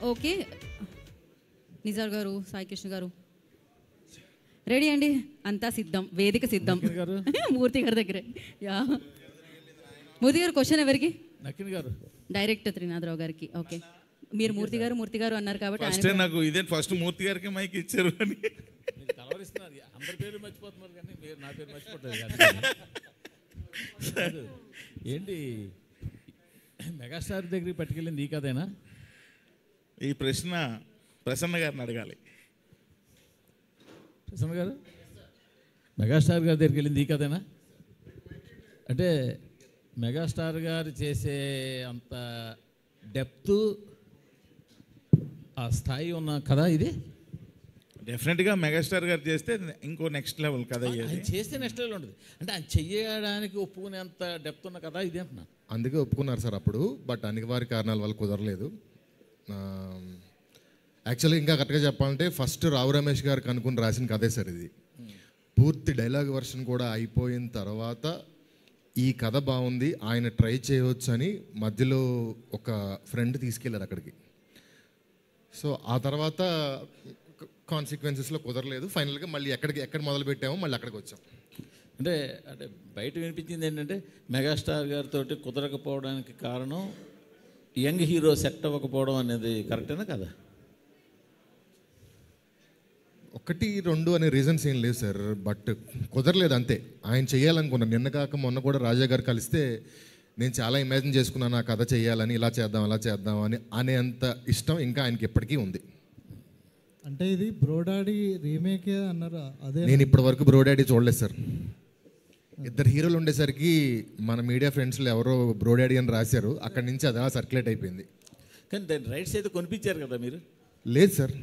Okay, Nizar గారు, సాయికృష్ణ గారు ready అండి? అంతా సిద్ధం, వేదిక సిద్ధం. మూర్తి గారి దగ్గరే. యా, మూర్తి గారు క్వశ్చన్ ఎవరికి? నకిన్ గారు, డైరెక్టర్ త్రినాథరావు గారికి. ఓకే, మీరు మూర్తి గారు అన్నారు కాబట్టి నాకు ఇదే ఫస్ట్ మూర్తి గారికి మైక్ ఇచ్చారు అని కలవరిస్తున్నారు. అందరి పేరు మర్చిపోతున్నారు కానీ మీరు నా పేరు మర్చిపోతారు. ఏంటి మెగాస్టార్ దగ్గరికి పట్టుకెళ్ళింది ఈ కథేనా? ఈ ప్రశ్న ప్రసన్న గారిని అడగాలి. ప్రసన్న గారు, మెగాస్టార్ గారి దగ్గరికి వెళ్ళింది ఈ కథేనా? అంటే మెగాస్టార్ గారు చేసే అంత డెప్త్, ఆ స్థాయి ఉన్న కథ ఇది. డెఫినెట్గా మెగాస్టార్ గారు చేస్తే ఇంకో నెక్స్ట్ లెవెల్ కథ. ఆయన చేస్తే నెక్స్ట్ లెవెల్ ఉంటుంది. అంటే ఆయన చెయ్యడానికి ఒప్పుకునేంత డెప్త్ ఉన్న కథ ఇది అంటున్నా. అందుకే ఒప్పుకున్నారు సార్ అప్పుడు. బట్ అనివార్య కారణాల వల్ల కుదరలేదు. యాక్చువల్లీ ఇంకా కరెక్ట్గా చెప్పాలంటే ఫస్ట్ రావు రమేష్ గారికి అనుకుని రాసిన కథే సార్ ఇది. పూర్తి డైలాగ్ వర్షన్ కూడా అయిపోయిన తర్వాత ఈ కథ బాగుంది, ఆయన ట్రై చేయవచ్చు అని మధ్యలో ఒక ఫ్రెండ్ తీసుకెళ్ళారు అక్కడికి. సో ఆ తర్వాత కాన్సిక్వెన్సెస్లో కుదరలేదు. ఫైనల్గా మళ్ళీ ఎక్కడ మొదలు పెట్టామో మళ్ళీ అక్కడికి వచ్చాం. అంటే అంటే బయట వినిపించింది ఏంటంటే మెగాస్టార్ గారితో కుదరకపోవడానికి కారణం యంగ్ హీరో సెట్ అవ్వకపోవడం అనేది కరెక్టేనా కదా? 1, 2 అనే రీజన్స్ ఏం లేవు సార్. బట్ కుదరలేదు అంతే. ఆయన చేయాలనుకున్నాను. నిన్న కాక మొన్న కూడా రాజా గారు కలిస్తే నేను చాలా ఇమాజిన్ చేసుకున్నాను ఆ కథ చేయాలని, ఇలా చేద్దాం అలా చేద్దాం అని అనేంత ఇష్టం ఇంకా ఆయనకి ఎప్పటికీ ఉంది. అంటే ఇది బ్రోడాడీ రీమేకే అన్నారు. అదే నేను ఇప్పటి వరకు బ్రోడాడీ చూడలేదు సార్. 2 హీరోలు ఉండేసరికి మన మీడియా ఫ్రెండ్స్లో ఎవరో బ్రోడాడీ అని రాశారు. అక్కడి నుంచి అది అలా సర్క్యులేట్ అయిపోయింది. కానీ దాని రైట్స్ అయితే కొనిపించారు కదా మీరు? లేదు సార్,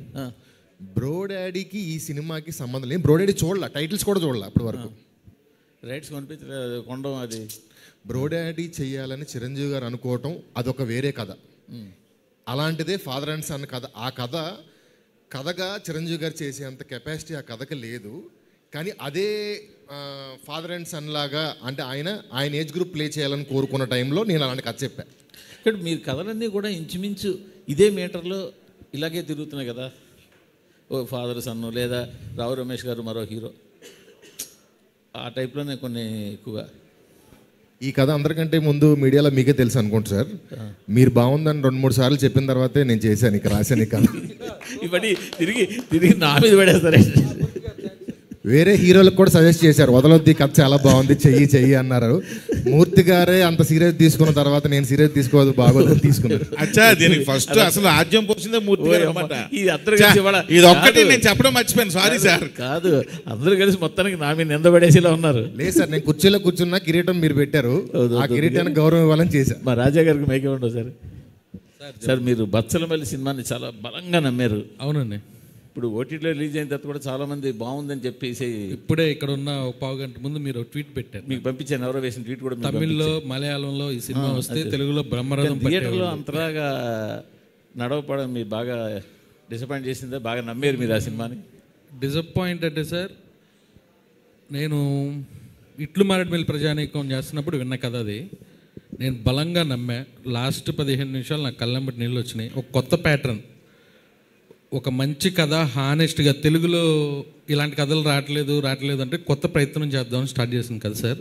బ్రోడాడీకి ఈ సినిమాకి సంబంధం లేదు. బ్రోడాడీ చూడాల, టైటిల్స్ కూడా చూడాల అప్పటి వరకు. రైట్స్ కొనిపించలేదు, కొండం. అది బ్రోడాడీ చెయ్యాలని చిరంజీవి గారు అనుకోవటం అదొక వేరే కథ. అలాంటిదే ఫాదర్ అండ్ సన్ కథ. ఆ కథగా చిరంజీవి గారు చేసేంత కెపాసిటీ ఆ కథకి లేదు. కానీ అదే ఫాదర్ అండ్ సన్ లాగా అంటే ఆయన ఏజ్ గ్రూప్ ప్లే చేయాలని కోరుకున్న టైంలో నేను అలాంటి కథ చెప్పాను. ఇక్కడ మీరు కథలన్నీ కూడా ఇంచుమించు ఇదే మీటర్లో ఇలాగే తిరుగుతున్నాయి కదా. ఓ ఫాదర్ సన్ను, లేదా రావు రమేష్ గారు మరో హీరో, ఆ టైప్లోనే కొన్ని ఎక్కువగా. ఈ కథ అందరికంటే ముందు మీడియాలో మీకే తెలుసు అనుకుంటా సార్. మీరు బాగుందని 2-3 సార్లు చెప్పిన తర్వాతే నేను చేశాను, ఇక రాశాను ఈ కథ. ఇవన్నీ తిరిగి నా మీద పడేస్తారే. వేరే హీరోలకు కూడా సజెస్ట్ చేశారు, వదలొద్ది కథ చాలా బాగుంది, చెయ్యి అన్నారు. మూర్తి గారే అంత సీరియస్ తీసుకున్న తర్వాత నేను సీరియస్ తీసుకోవద్దు, బాగోదని తీసుకున్నాను. అచ్చా, దీనికి ఫస్ట్ అసలు ఆద్యం పోసిందే మూర్తి గారు అన్నమాట. ఇది ఒక్కటి నేను చెప్పడం మర్చిపోయాను, సారీ సార్. కాదు, అందరూ కలిసి మొత్తానికి నా మీద నింద పడేసేలా ఉన్నారు. లేదు సార్, నేను కుర్చీలో కూర్చున్నా, కిరీటం మీరు పెట్టారు, ఆ కిరీటానికి గౌరవం ఇవ్వాలని చేశాను. మా రాజా గారికి మైకే ఉండవు సార్. సార్ మీరు బచ్చలమల్లి సినిమాని చాలా బలంగా నమ్మారు. అవునండి. ఇప్పుడు ఓటీటీలో రిలీజ్ అయిన తర్వాత కూడా చాలా మంది బాగుందని చెప్పేసి ఇప్పుడే ఇక్కడ ఉన్న 1/2 గంట ముందు మీరు ట్వీట్ పెట్టారు, మీకు పంపించాను. ఎవరో వేసిన ట్వీట్ కూడా తమిళ్లో మలయాళంలో ఈ సినిమా వస్తే తెలుగులో బ్రహ్మరథం థియేటర్లో అంతలాగా నడవపడం మీరు బాగా డిసప్పాయింట్ చేసిందే, బాగా నమ్మారు మీరు ఆ సినిమాని? డిసప్పాయింట్ అంటే సార్, నేను ఇట్లు మారేడుమిల్లి ప్రజానీకం చేస్తున్నప్పుడు విన్న కథ అది. నేను బలంగా నమ్మా. లాస్ట్ 15 నిమిషాలు నాకు కళ్ళంబటి నీళ్ళు వచ్చినాయి. ఒక కొత్త ప్యాటర్న్, ఒక మంచి కథ, హానెస్ట్గా తెలుగులో ఇలాంటి కథలు రావట్లేదు అంటే కొత్త ప్రయత్నం చేద్దామని స్టార్ట్ చేసింది కదా సార్.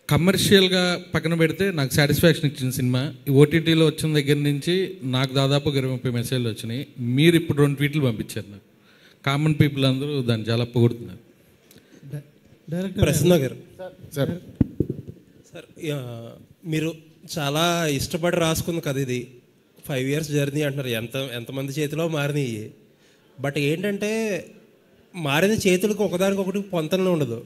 కమర్షియల్గా పక్కన పెడితే నాకు సాటిస్ఫాక్షన్ ఇచ్చిన సినిమా. ఓటీటీలో వచ్చిన దగ్గర నుంచి నాకు దాదాపు 20-30 మెసేజ్లు వచ్చినాయి. మీరు ఇప్పుడు 2 ట్వీట్లు పంపించారు నాకు. కామన్ పీపుల్ అందరూ దాన్ని చాలా పొగుడుతున్నారు. ప్రసన్న గారు సార్, మీరు చాలా ఇష్టపడి రాసుకుంది కదా ఇది. 5 years జర్నీ అంటున్నారు. ఎంతమంది చేతిలో మారినాయి. బట్ ఏంటంటే మారిన చేతులకు ఒకదానికొకటి పొంతనలో ఉండదు.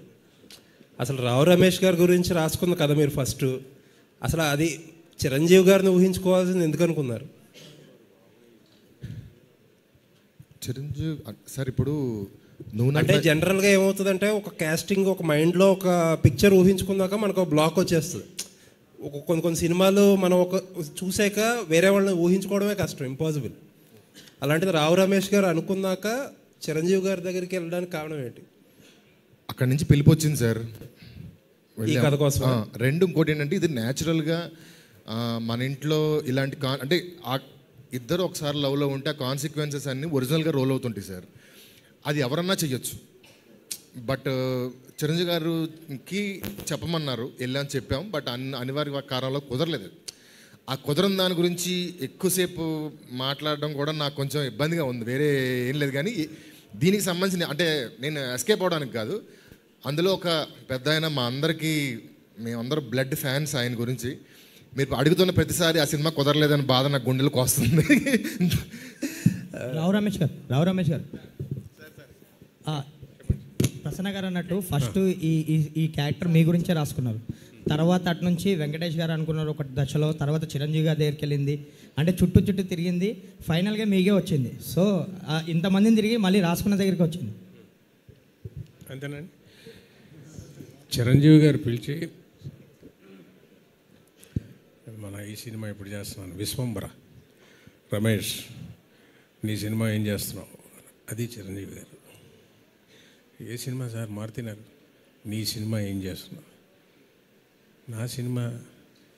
అసలు రావు రమేష్ గారి గురించి రాసుకుంది కదా మీరు ఫస్ట్. అసలు అది చిరంజీవి గారిని ఊహించుకోవాల్సింది ఎందుకు అనుకున్నారు? చిరంజీవి సార్, ఇప్పుడు అంటే జనరల్గా ఏమవుతుందంటే ఒక కాస్టింగ్, ఒక మైండ్లో ఒక పిక్చర్ ఊహించుకున్నాక మనకు బ్లాక్ వచ్చేస్తుంది. కొన్ని సినిమాలు మనం చూసాక వేరే వాళ్ళని ఊహించుకోవడమే కష్టం, ఇంపాసిబుల్. అలాంటిది రావు రమేష్ గారు అనుకున్నాక చిరంజీవి గారి దగ్గరికి వెళ్ళడానికి కారణం ఏంటి? అక్కడి నుంచి పిలిపి వచ్చింది సార్ ఈ కథ కోసం. 2 ఇంకోటి ఏంటంటే ఇది న్యాచురల్గా మన ఇంట్లో ఇలాంటి అంటే ఇద్దరు ఒకసారి లవ్లో ఉంటే ఆ కాన్సిక్వెన్సెస్ అన్నీ ఒరిజినల్గా రోల్ అవుతుంటాయి సార్. అది ఎవరన్నా చెయ్యొచ్చు. బట్ చిరంజీవి గారికి చెప్పమన్నారు, వెళ్ళామని చెప్పాం. బట్ అనివార్య కారణంలో కుదరలేదు. ఆ కుదరని దాని గురించి ఎక్కువసేపు మాట్లాడడం కూడా నాకు కొంచెం ఇబ్బందిగా ఉంది. వేరే ఏం లేదు. కానీ దీనికి సంబంధించిన అంటే నేను ఎస్కేప్ అవడానికి కాదు, అందులో ఒక పెద్ద ఆయన మా అందరికీ, మేమందరం బ్లడ్ ఫ్యాన్స్ ఆయన గురించి. మీరు అడుగుతున్న ప్రతిసారి ఆ సినిమా కుదరలేదని బాధ నాకు గుండెలకు వస్తుంది. రావు రమేష్ గారు ప్రసన్న గారు అన్నట్టు ఫస్ట్ ఈ క్యారెక్టర్ మీ గురించే రాసుకున్నారు. తర్వాత అటు నుంచి వెంకటేష్ గారు అనుకున్నారు ఒక దశలో, తర్వాత చిరంజీవి గారి దగ్గరికి వెళ్ళింది, అంటే చుట్టూ తిరిగింది, ఫైనల్గా మీకే వచ్చింది. సో ఇంతమందిని తిరిగి మళ్ళీ రాసుకున్న దగ్గరికి వచ్చింది. అంతేనండి. చిరంజీవి గారు పిలిచి మన ఈ సినిమా ఇప్పుడు చేస్తున్నాను విశ్వంబర, రమేష్ నీ సినిమా ఏం చేస్తున్నావు, అది చిరంజీవి గారు. ఏ సినిమా సార్ మారుతున్నారు, నీ సినిమా ఏం చేస్తున్నావు, నా సినిమా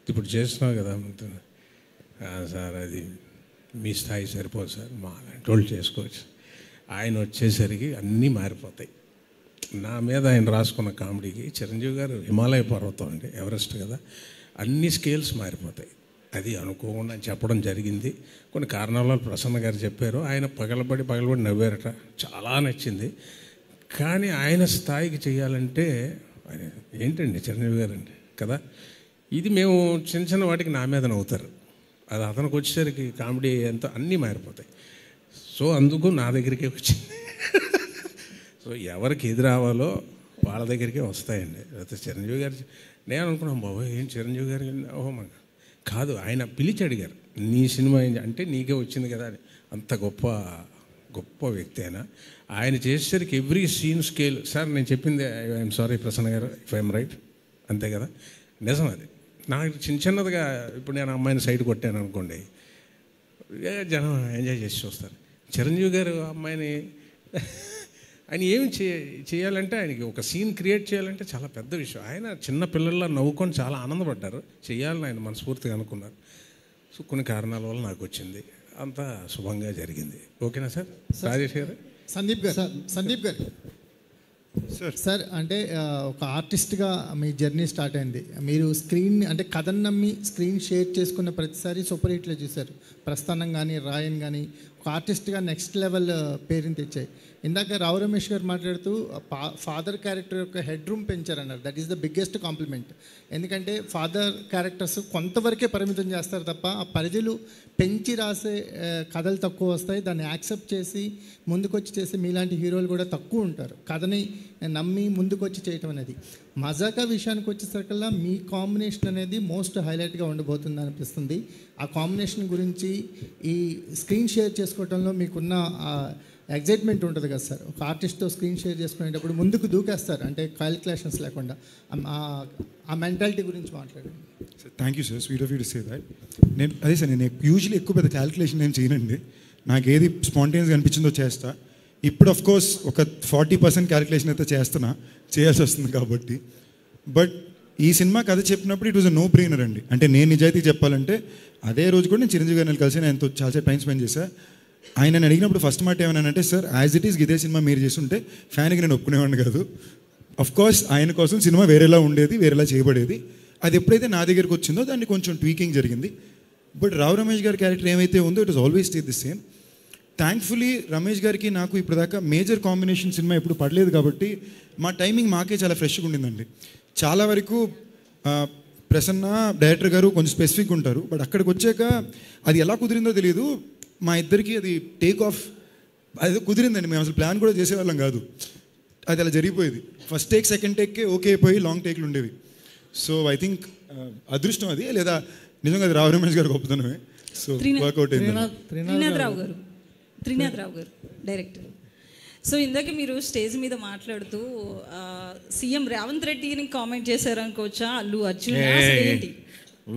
ఇప్పుడు చేస్తున్నావు కదా సార్, అది మీ స్థాయి సరిపోదు సార్, మా కంట్రోల్ చేసుకోవచ్చు. ఆయన వచ్చేసరికి అన్నీ మారిపోతాయి. నా మీద ఆయన రాసుకున్న కామెడీకి చిరంజీవి గారు హిమాలయ పర్వతం అండి, ఎవరెస్ట్ కదా, అన్ని స్కేల్స్ మారిపోతాయి. అది అనుకోకుండా చెప్పడం జరిగింది. కొన్ని కారణాల ప్రసన్న గారు చెప్పారు, ఆయన పగలబడి నవ్వారట, చాలా నచ్చింది. కానీ ఆయన స్థాయికి చేయాలంటే ఆయన ఏంటండి చిరంజీవి గారు అండి కదా, ఇది మేము చిన్న వాటికి నా మీద నవ్వుతారు, అది అతనికి వచ్చేసరికి కామెడీ ఎంత అన్నీ మారిపోతాయి. సో అందుకు నా దగ్గరికే వచ్చింది. సో ఎవరికి ఎదురు రావాలో వాళ్ళ దగ్గరికే వస్తాయండి. లేకపోతే చిరంజీవి గారు నేను అనుకున్నాను బాబు ఏం చిరంజీవి గారు ఓహో కాదు, ఆయన పిలిచి అడిగారు నీ సినిమా అంటే నీకే వచ్చింది కదా అని. అంత గొప్ప వ్యక్తి ఆయన చేసేసరికి ఎవ్రీ సీన్ స్కేల్. సార్ నేను చెప్పింది ఐఎమ్ సారీ ప్రసన్న గారు ఇఫ్ ఐఎమ్ రైట్, అంతే కదా, నిజం అది. నాకు చిన్నదిగా ఇప్పుడు నేను అమ్మాయిని సైడ్ కొట్టాను అనుకోండి, జనం ఎంజాయ్ చేసి చూస్తారు. చిరంజీవి గారు అమ్మాయిని ఆయన ఏమి చేయాలంటే, ఆయనకి ఒక సీన్ క్రియేట్ చేయాలంటే చాలా పెద్ద విషయం. ఆయన చిన్న పిల్లల్లో నవ్వుకొని చాలా ఆనందపడ్డారు, చేయాలని ఆయన మనస్ఫూర్తిగా అనుకున్నారు. సో కొన్ని కారణాల వల్ల నాకు వచ్చింది, అంతా శుభంగా జరిగింది. ఓకేనా సార్? రాజేష్ గారు. సందీప్ గారు సార్ అంటే ఒక ఆర్టిస్ట్గా మీ జర్నీ స్టార్ట్ అయింది. మీరు స్క్రీన్ అంటే కథను నమ్మి స్క్రీన్ షేర్ చేసుకున్న ప్రతిసారి సూపర్ హిట్లో చూశారు. ప్రస్థానం కానీ రాయన్ కానీ ఒక ఆర్టిస్ట్గా నెక్స్ట్ లెవెల్ పేరుని తెచ్చాయి. ఇందాక రావు రమేష్ గారు మాట్లాడుతూ ఫాదర్ క్యారెక్టర్ యొక్క హెడ్ రూమ్ పెంచారన్నారు. That is the biggest compliment. ఎందుకంటే ఫాదర్ క్యారెక్టర్స్ కొంతవరకే పరిమితం చేస్తారు తప్ప ఆ పరిధులు పెంచి రాసే కథలు తక్కువ వస్తాయి. దాన్ని యాక్సెప్ట్ చేసి ముందుకొచ్చి చేసే మీలాంటి హీరోలు కూడా తక్కువ ఉంటారు. కథని నమ్మి ముందుకొచ్చి చేయటం అనేది. మజాకా విషయానికి వచ్చేసరికల్లా మీ కాంబినేషన్ అనేది మోస్ట్ హైలైట్గా ఉండబోతుంది అనిపిస్తుంది. ఆ కాంబినేషన్ గురించి ఈ స్క్రీన్ షేర్ చేసుకోవడంలో మీకున్న ఎగ్జైట్మెంట్ ఉంటుంది కదా సార్. ఒక ఆర్టిస్ట్తో స్క్రీన్ షేర్ చేసుకునేటప్పుడు ముందుకు దూకేస్తారు, అంటే క్యాలిక్యులేషన్స్ లేకుండా. ఆ మెంటాలిటీ గురించి మాట్లాడండి. Thank you sir, sweet of you to say that. అదే సార్, నేను యూజువల్లీ ఎక్కువ పెద్ద క్యాలిక్యులేషన్ ఏం చేయనండి. నాకు ఏది స్పాంటేనియస్గా అనిపించిందో చేస్తా. ఇప్పుడు ఆఫ్ కోర్స్ ఒక 40% క్యాలిక్యులేషన్ అయితే చేయాల్సి వస్తుంది కాబట్టి. బట్ ఈ సినిమా కథ చెప్పినప్పుడు it was a no brainer అండి. అంటే నేను నిజాయితీ చెప్పాలంటే అదే రోజు కూడా నేను చిరంజీవి గారిని కలిసి నేను చాలాసేపు టైం స్పెండ్ చేశాను. ఆయన నేను అడిగినప్పుడు ఫస్ట్ మాట ఏమన్నానంటే, సార్ యాజ్ ఇట్ ఈస్ ఇదే సినిమా మీరు చేస్తుంటే ఫ్యాన్కి నేను ఒప్పుకునేవాడిని కాదు. అఫ్ కోర్స్ ఆయన కోసం సినిమా వేరేలా ఉండేది, వేరేలా చేయబడేది. అది ఎప్పుడైతే నా దగ్గరికి వచ్చిందో దాన్ని కొంచెం ట్వీకింగ్ జరిగింది. బట్ రావు రమేష్ గారి క్యారెక్టర్ ఏమైతే ఉందో it was always stay the same. Thankfully Ramesh గారికి నాకు ఇప్పటిదాకా మేజర్ కాంబినేషన్ సినిమా ఎప్పుడు పడలేదు కాబట్టి మా టైమింగ్ మాకే చాలా ఫ్రెష్గా ఉండిందండి. చాలా వరకు ప్రసన్న డైరెక్టర్ గారు కొంచెం స్పెసిఫిక్ ఉంటారు. బట్ అక్కడికి వచ్చాక అది ఎలా కుదిరిందో తెలియదు. మా ఇద్దరికి అది టేక్ ఆఫ్ అది కుదిరిందండి. మేము అసలు ప్లాన్ కూడా చేసేవాళ్ళం కాదు, అది అలా జరిగిపోయేది. ఫస్ట్ టేక్ సెకండ్ టేక్కే ఓకే అయిపోయి లాంగ్ టేక్లు ఉండేవి. సో ఐ థింక్ అదృష్టం అది, లేదా నిజంగా అది రావు రమేష్ గారు గొప్పతనమే. సో వర్కౌట్ అయింది. త్రినాథ్ రావు గారు డైరెక్టర్. సో ఇందాక మీరు స్టేజ్ మీద మాట్లాడుతూ సీఎం రేవంత్ రెడ్డిని కామెంట్ చేశారనుకోవచ్చా, అల్లు అర్జున్ ఏంటి?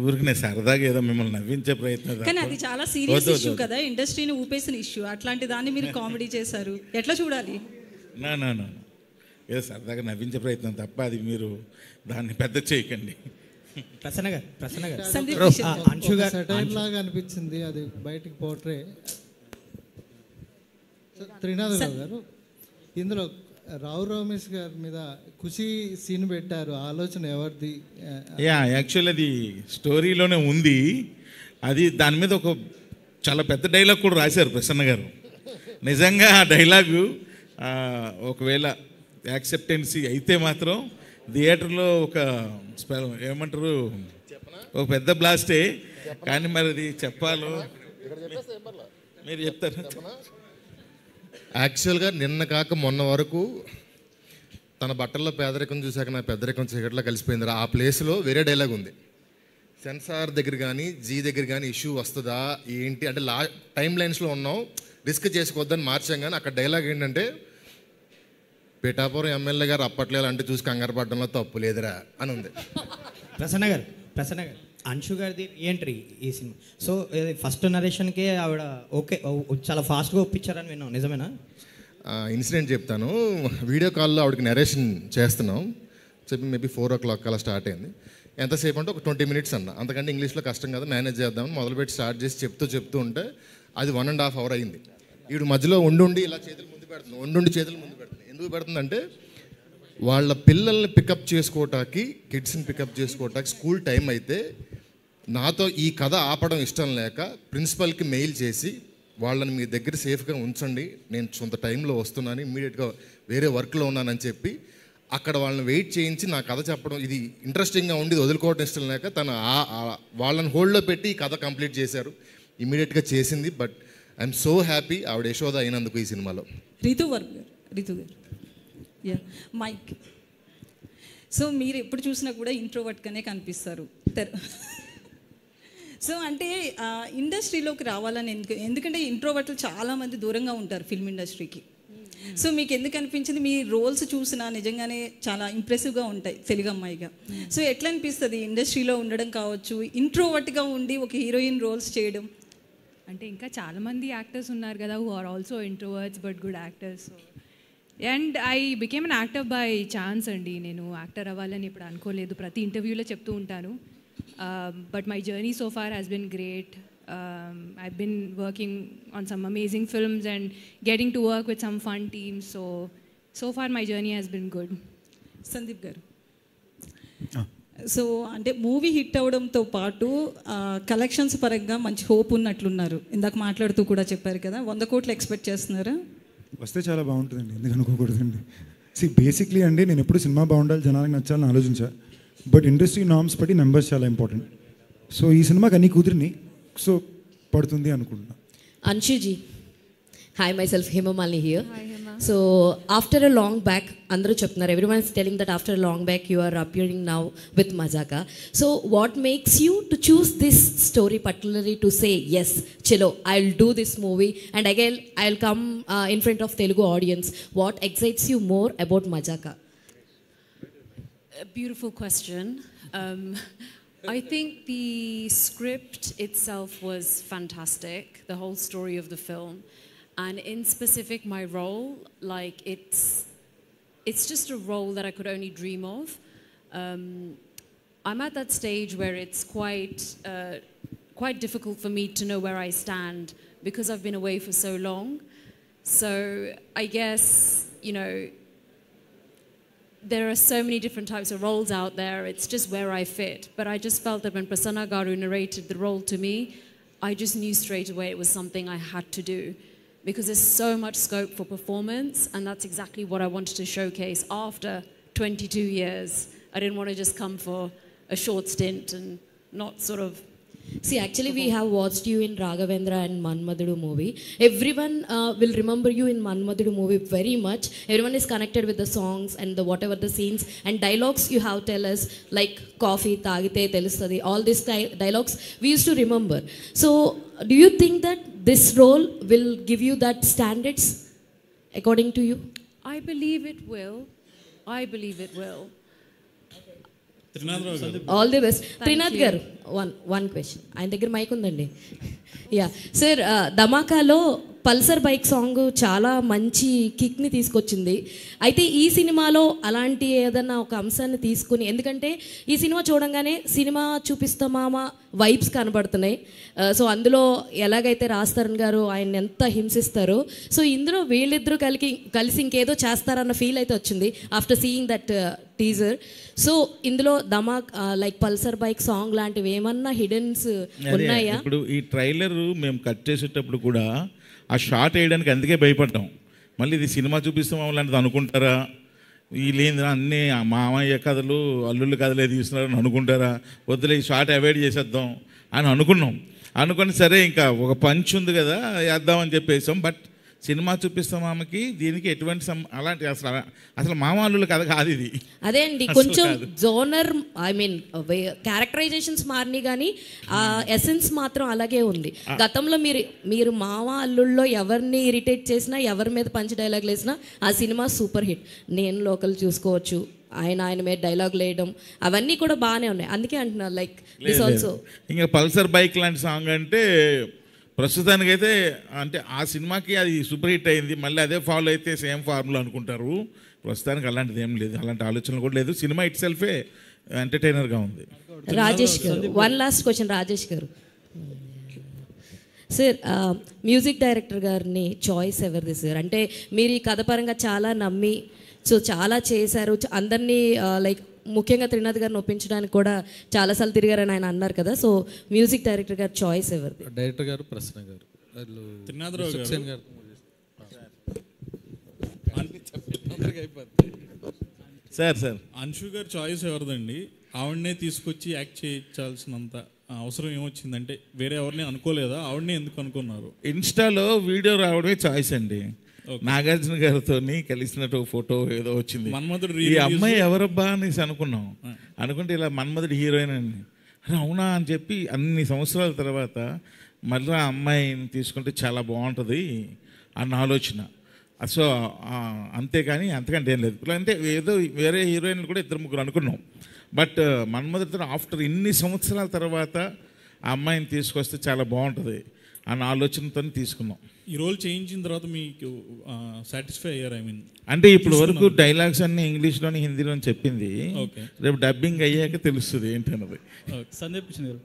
ఊరికి నేను సరదాగా ఏదో మిమ్మల్ని నవ్వించే ప్రయత్నం. కానీ అది చాలా సీరియస్ ఇష్యూ కదా, ఇండస్ట్రీని ఊపేసిన ఇష్యూ. అట్లాంటి దాన్ని మీరు కామెడీ చేశారు, ఎట్లా చూడాలి? నా ఏదో సరదాగా నవ్వించే ప్రయత్నం తప్ప అది మీరు దాన్ని పెద్ద చేయకండి. ప్రసన్న గారు సందీప్ ఒక కిషన్. అంశు గారు సెటైర్ లాగా అనిపించింది అది బయటికి పోట్రే. త్రినాథరావు గారు, ఇందులో రావు రమేష్ గారి మీద ఖుషి సీన్ పెట్టారు, ఆలోచన ఎవరిది? యాక్చువల్ అది స్టోరీలోనే ఉంది. అది దాని మీద ఒక చాలా పెద్ద డైలాగ్ కూడా రాశారు ప్రసన్న గారు. నిజంగా ఆ డైలాగు ఒకవేళ యాక్సెప్టెన్సీ అయితే మాత్రం థియేటర్లో ఒక ఏమంటారు ఒక పెద్ద బ్లాస్టే. కానీ మరి అది చెప్పాలో మీరు చెప్తారు. యాక్చువల్గా నిన్న కాక మొన్న వరకు తన బట్టల్లో పేదరికం చూశాక నా పెద్దరికం చీకట్లో కలిసిపోయింది. ఆ ప్లేస్లో వేరే డైలాగ్ ఉంది. సెన్సార్ దగ్గర కానీ జీ దగ్గర కానీ ఇష్యూ వస్తుందా ఏంటి అంటే టైం లైన్స్లో ఉన్నాం, రిస్క్ చేసుకోవద్దని మార్చాం. కానీ అక్కడ డైలాగ్ ఏంటంటే పిఠాపురం ఎమ్మెల్యే గారు అప్పట్లో అంటే చూసి కంగారు పడడంలో తప్పు లేదురా అని ఉంది. ప్రసన్న గారు అంశు గారిది ఎంట్రీ ఈ సినిమా. సో ఫస్ట్ నరేషన్కే ఆవిడ ఓకే చాలా ఫాస్ట్గా ఒప్పించారని విన్నాం, నిజమేనా? ఇన్సిడెంట్ చెప్తాను. వీడియో కాల్లో ఆవిడకి నరేషన్ చేస్తున్నాం చెప్పి మేబీ 4 o'clock అలా స్టార్ట్ అయింది. ఎంతసేపు అంటే ఒక 20 minutes అన్న, అంతకంటే ఇంగ్లీష్లో కష్టం కదా మేనేజ్ చేద్దామని మొదలుపెట్టి స్టార్ట్ చేసి చెప్తూ ఉంటే అది 1.5 hour అయింది. వీడు మధ్యలో ఉండి ఇలా చేతులు ముందు పెడుతుంది. ఎందుకు పెడుతుందంటే వాళ్ళ పిల్లల్ని పికప్ చేసుకోవటానికి, కిడ్స్ని పికప్ చేసుకోవటానికి స్కూల్ టైం అయితే నాతో ఈ కథ ఆపడం ఇష్టం లేక ప్రిన్సిపల్కి మెయిల్ చేసి వాళ్ళని మీ దగ్గర సేఫ్గా ఉంచండి, నేను సొంత టైంలో వస్తున్నాను, ఇమ్మీడియట్గా వేరే వర్క్లో ఉన్నానని చెప్పి అక్కడ వాళ్ళని వెయిట్ చేయించి నా కథ చెప్పడం ఇది ఇంట్రెస్టింగ్గా ఉండి వదులుకోవడం ఇష్టం లేక వాళ్ళని హోల్డ్లో పెట్టి ఈ కథ కంప్లీట్ చేశారు. ఇమ్మీడియట్గా చేసింది. బట్ ఐఎమ్ సో హ్యాపీ ఆవిడ యశోద అయినందుకు ఈ సినిమాలో. రితు గారు యా మైక్. సో మీరు ఎప్పుడు చూసినా కూడా ఇంట్రోవర్ట్గానే కనిపిస్తారు. సో అంటే ఇండస్ట్రీలోకి రావాలని ఎందుకంటే ఇంట్రోవర్ట్లు చాలామంది దూరంగా ఉంటారు ఫిల్మ్ ఇండస్ట్రీకి. సో మీకు ఎందుకు అనిపించింది? మీ రోల్స్ చూసినా నిజంగానే చాలా ఇంప్రెసివ్గా ఉంటాయి తెలుగు అమ్మాయిగా. సో ఎట్లా అనిపిస్తుంది ఇండస్ట్రీలో ఉండడం కావచ్చు, ఇంట్రోవర్ట్గా ఉండి ఒక హీరోయిన్ రోల్స్ చేయడం? అంటే ఇంకా చాలామంది యాక్టర్స్ ఉన్నారు కదా who are also introverts but good actors. And I became an actor by chance అండి. నేను యాక్టర్ అవ్వాలని ఇప్పుడు అనుకోలేదు, ప్రతి ఇంటర్వ్యూలో చెప్తూ ఉంటాను. But my journey so far has been great. I've been working on some amazing films and getting to work with some fun teams. So far my journey has been good. Sandeep గారు, so అంటే movie hit అవడంతో పాటు collections పరంగా మంచి hope ఉన్నట్లున్నారు. ఇందాక మాట్లాడుతూ కూడా చెప్పారు కదా, 100 కోట్లు ఎక్స్పెక్ట్ చేస్తున్నారా? వస్తే చాలా బాగుంటుందండి, ఎందుకు అనుకోకూడదండి. బేసిక్లీ అండి నేను ఎప్పుడు సినిమా బాగుండాలి, జనానికి నచ్చాలని ఆలోచించా. బట్ ఇండస్ట్రీ నార్మ్స్ బట్టి నెంబర్స్ చాలా ఇంపార్టెంట్. సో ఈ సినిమాకి అన్ని కుదిరిని సో పడుతుంది అనుకుంటున్నా. Anshuji, hi, myself Hema Malini here. Hi Hema. So after a long back, andru cheptunnaru, everyone is telling that after a long back you are appearing now with Mazaka. So what makes you to choose this story particularly to say yes, chalo I'll do this movie and again I'll come in front of Telugu audience? What excites you more about Mazaka? A beautiful question. I think the script itself was fantastic, the whole story of the film, and in specific my role, like it's just a role that I could only dream of. I'm at that stage where it's quite difficult for me to know where I stand because I've been away for so long. So I guess, you know, there are so many different types of roles out there. It's just where I fit. But I just felt that when Prasanna Garu narrated the role to me, I just knew straight away it was something I had to do because there's so much scope for performance, and that's exactly what I wanted to showcase after 22 years. I didn't want to just come for a short stint and not sort of... See, actually we have watched you in Raghavendra and Manmadudu movie. Everyone will remember you in Manmadudu movie very much. Everyone is connected with the songs and the whatever the scenes and dialogues you have tell us, like coffee tagite telustadi, all these dialogues we used to remember. So do you think that this role will give you that standards according to you? I believe it will. I believe it will. All the best. Trinath garu, one question. ఆయన దగ్గర mike ఉందండి. Yeah sir, ధమాకాలో Pulsar bike song చాలా మంచి కిక్ని తీసుకొచ్చింది. అయితే ఈ సినిమాలో అలాంటి ఏదన్నా ఒక అంశాన్ని తీసుకుని, ఎందుకంటే ఈ సినిమా చూడంగానే సినిమా చూపిస్తామా వైబ్స్ కనబడుతున్నాయి. సో అందులో ఎలాగైతే రాజ్ తరుణ్ గారు ఆయన ఎంత హింసిస్తారో, సో ఇందులో వీళ్ళిద్దరూ కలిసి ఇంకేదో చేస్తారన్న ఫీల్ అయితే వచ్చింది after seeing that teaser. So ఇందులో ధమాక్ లైక్ పల్సర్ బైక్ సాంగ్ లాంటివి ఏమన్నా హిడెన్స్ ఉన్నాయా? ఇప్పుడు ఈ ట్రైలర్ మేము కట్ చేసేటప్పుడు కూడా ఆ షార్ట్ వేయడానికి అందుకే భయపడ్డాం. మళ్ళీ ఇది సినిమా చూపిస్తాం అలాంటిది అనుకుంటారా, వీళ్ళేంద్రా అన్నీ మామయ్య కథలు అల్లుళ్ళు కథలే తీసుకున్నారని అనుకుంటారా, వద్దులే ఈ షార్ట్ అవాయిడ్ చేసేద్దాం అని అనుకుని సరే ఇంకా ఒక పంచ్ ఉంది కదా వేద్దామని చెప్పేసాం. బట్ సినిమా చూపిస్తాం ఆమెకి దీనికి ఎటువంటి అలాంటి అసలు మామూలు కథ కాదు ఇది. అదే అండి, కొంచెం జోనర్ ఐ మీన్ క్యారెక్టరైజేషన్స్ మారినాయి కానీ ఆ ఎసెన్స్ మాత్రం అలాగే ఉంది. గతంలో మీరు మామ అల్లుళ్ళలో ఎవరిని ఇరిటేట్ చేసినా, ఎవరి మీద పంచ్ డైలాగులు వేసినా ఆ సినిమా సూపర్ హిట్. నేను లోకల్ చూసుకోవచ్చు, ఆయన మీద డైలాగ్ వేయడం అవన్నీ కూడా బాగానే ఉన్నాయి. అందుకే అంటున్నా లైక్ దిస్ ఆల్సో. ఇంకా పల్సర్ బైక్ లాంటి సాంగ్ అంటే ప్రస్తుతానికైతే అంటే ఆ సినిమాకి అది సూపర్ హిట్ అయింది, మళ్ళీ అదే ఫాలో అయితే సేమ్ ఫార్ములా అనుకుంటారు. ప్రస్తుతానికి అలాంటిది ఏం లేదు, అలాంటి ఆలోచనలు కూడా లేదు. సినిమా ఇట్ సెల్ఫే ఎంటర్టైనర్గా ఉంది. రాజేష్ గారు, one last question. Rajesh garu sir, music director గారిని చాయిస్ ఎవరిది సార్? అంటే మీరు ఈ కథ పరంగా చాలా నమ్మి సో చాలా చేశారు, అందరినీ లైక్ ముఖ్యంగా త్రినాథ్ గారిని ఒప్పించడానికి కూడా చాలాసార్లు తిరిగారని ఆయన అన్నారు కదా. సో మ్యూజిక్ డైరెక్టర్ గారు చాయిస్ ఎవరిది? డైరెక్టర్ గారు ప్రసన్న గారు, త్రినాథరావు గారు. సార్ అన్షు గారు చాయిస్ ఎవరిదండి? ఆవిడనే తీసుకొచ్చి యాక్ట్ చేయించాల్సినంత అవసరం ఏమొచ్చిందంటే వేరే ఎవరిని అనుకోలేదా? ఆవిడనే ఎందుకు అనుకున్నారు? ఇన్స్టాలో వీడియో రావడమే చాయిస్ అండి. నాగార్జున గారితో కలిసినట్టు ఫోటో ఏదో వచ్చింది, ఈ అమ్మాయి ఎవరబ్బా అనేసి అనుకుంటే ఇలా మన్మధుడు హీరోయిన్ అండి. అవునా అని చెప్పి అన్ని సంవత్సరాల తర్వాత మళ్ళీ ఆ అమ్మాయిని తీసుకుంటే చాలా బాగుంటుంది అన్న ఆలోచన. సో అంతేకాని అంతకంటే ఏం లేదు. అంటే ఏదో వేరే హీరోయిన్లు కూడా 2-3 అనుకున్నాం. బట్ మన్మధుడితో ఆఫ్టర్ ఇన్ని సంవత్సరాల తర్వాత ఆ అమ్మాయిని తీసుకొస్తే చాలా బాగుంటుంది అన్న ఆలోచనతో తీసుకున్నాం. ఈ రోల్ చేయించిన తర్వాత మీకు సాటిస్ఫై అయ్యారు? ఐ మీన్ అంటే ఇప్పుడు వరకు డైలాగ్స్ అన్ని ఇంగ్లీష్లోని హిందీలోని చెప్పింది, రేపు డబ్బింగ్ అయ్యాక తెలుస్తుంది ఏంటన్నది. సందీప్ కిషన్ గారు,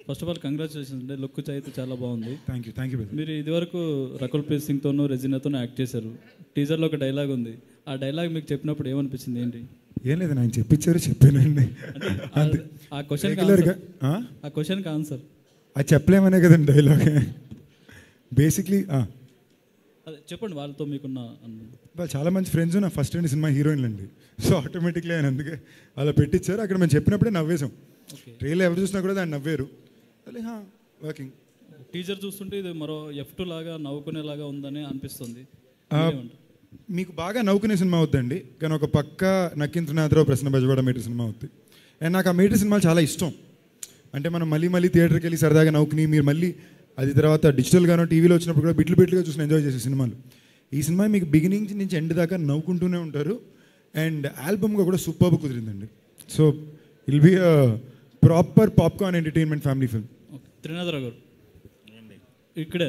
ఫస్ట్ ఆఫ్ ఆల్ కంగ్రాచులేషన్స్ అండి. లుక్ అయితే చాలా బాగుంది. Thank you. మీరు ఇదివరకు రకుల్ ప్రీత్ సింగ్తోనూ రెజినాతోనూ యాక్ట్ చేశారు. టీజర్లో ఒక డైలాగ్ ఉంది, ఆ డైలాగ్ మీకు చెప్పినప్పుడు ఏమనిపించింది? ఏంటి? ఏం లేదు, ఆయన చెప్పానండి. ఆ క్వశ్చన్కి ఆన్సర్ అది చెప్పలేమనే కదండి డైలాగ్. బేసిక్లీ అదే చెప్పండి. వాళ్ళతో మీకున్న వాళ్ళు చాలా మంచి ఫ్రెండ్స్, నా ఫస్ట్ అండ్ సినిమా హీరోయిన్లు అండి. సో ఆటోమేటిక్లీ ఆయన అందుకే అలా పెట్టించారు. అక్కడ మేము చెప్పినప్పుడే నవ్వేసాం. ట్రైలర్ ఎవరు చూసినా కూడా దాన్ని నవ్వారు. వర్కింగ్ టీజర్ చూస్తుంటే ఇది మరో F2 లాగా నవ్వుకునేలాగా ఉందని అనిపిస్తుంది. మీకు బాగా నవ్వుకునే సినిమా అవుద్దండి, కానీ ఒక పక్క నక్కిన త్రినాథరావు ప్రసన్న బెజవాడ మీటర్ సినిమా అవుతుంది. అండ్ నాకు ఆ మీటర్ సినిమాలు చాలా ఇష్టం. అంటే మనం మళ్ళీ థియేటర్కి వెళ్ళి సరదాగా నవ్వుకుని మీరు మళ్ళీ అది తర్వాత డిజిటల్గానో టీవీలో వచ్చినప్పుడు కూడా బిట్లుగా చూసి ఎంజాయ్ చేసే సినిమాలు. ఈ సినిమా మీకు బిగినింగ్ నుంచి ఎండ్ దాకా నవ్వుకుంటూనే ఉంటారు. అండ్ ఆల్బమ్గా కూడా సూపర్గా కుదిరిందండి. So it'll be proper popcorn entertainment family film. Trinatharao garu ఇక్కడే